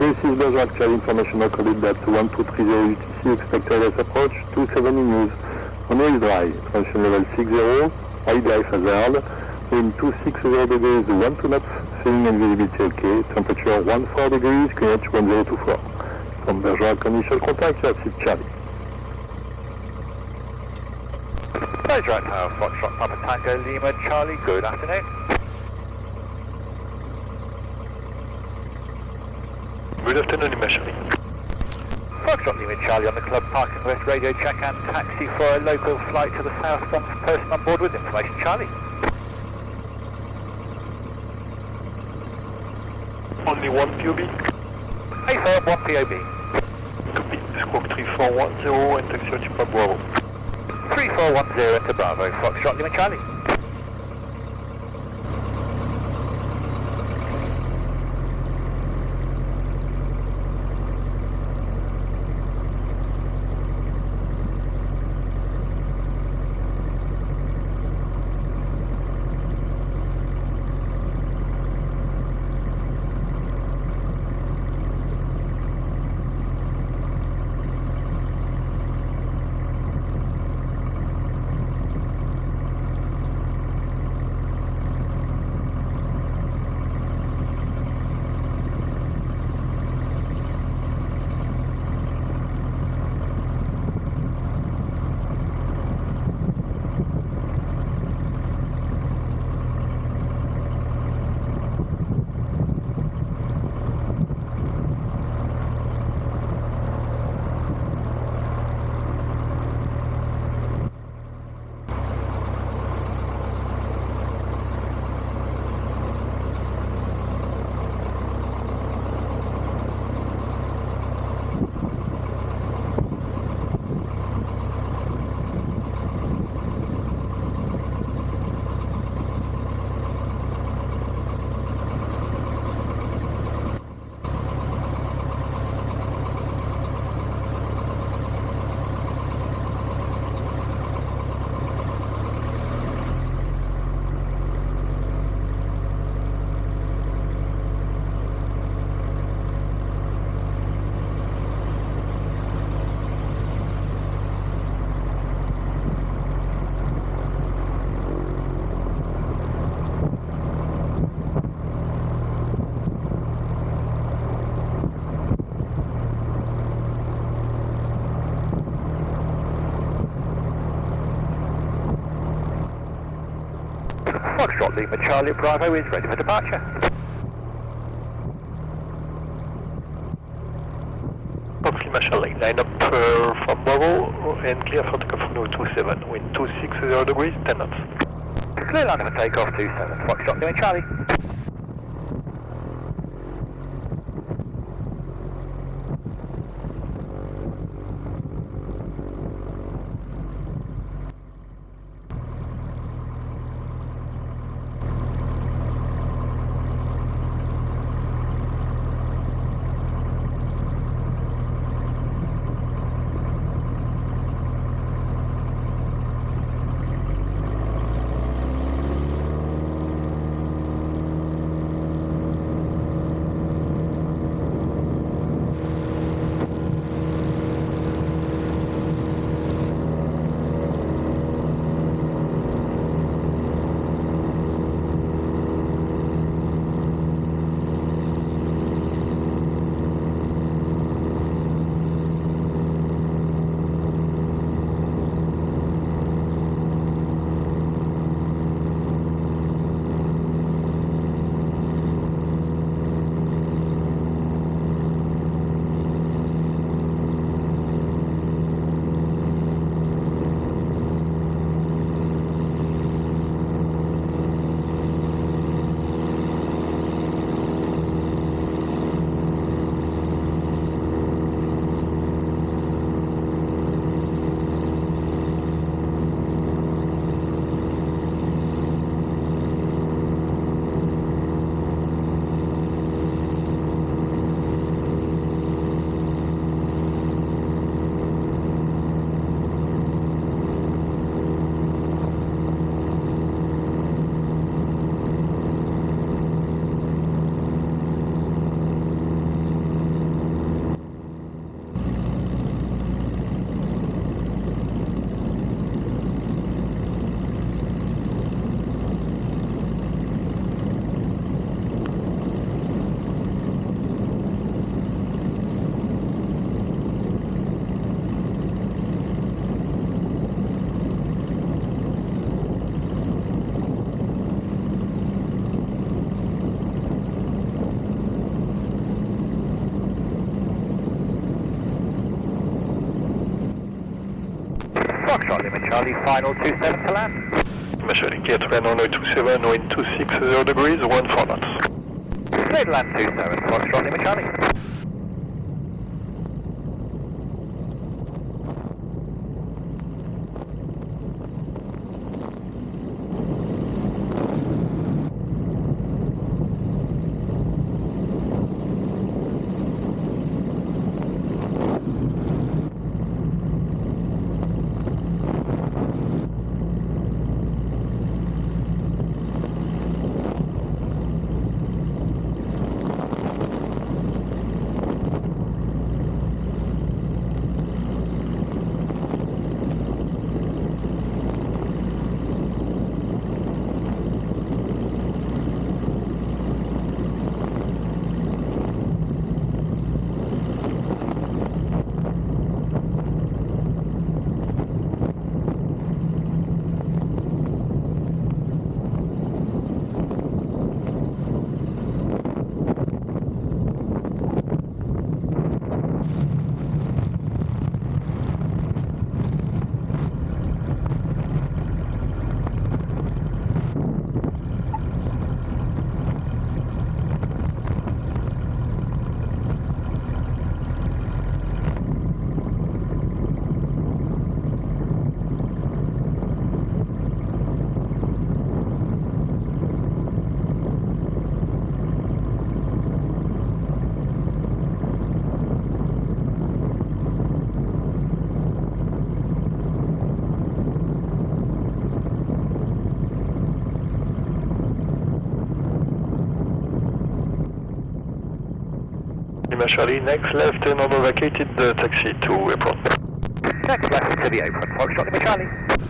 This is Bergerac, Charlie information recorded that 1230 UTC, expect LS approach, 270 news. Runway dry, transmission level 60, wide dry hazard, wind 260 degrees, 12 knots, feeling and visibility okay, temperature 14 degrees, QNH 1024. From Bergerac initial contact, you have Charlie. Bergerac Tower, Foxtrot Papa Tango, Lima, Charlie, good afternoon. Good afternoon, Lima Charlie. Foxtrot Lima Charlie on the club parking west radio check and taxi for a local flight to the south from person on board with information Charlie. Only one POB. A1 POB. Copy. Squawk 3410 and taxi Altipa Bravo. 3410 into Bravo, Foxtrot Lima Charlie. Foxtrot Lima Charlie Bravo is ready for departure. Fox Lima Charlie, line up from Bravo and clear for takeoff from 27, wind 260 degrees, 10 knots. Clear line for takeoff 27, Foxtrot Lima Charlie. Foxtrot Lima Charlie, final 27 to land. Lima Charlie, clear to land runway 27, wind 260 degrees, 14 knots. Clear to land 27, Foxtrot Lima Charlie. Lima Charlie, next left and on vacated taxi to airport. Next left to the apron, Foxtrot Lima Charlie.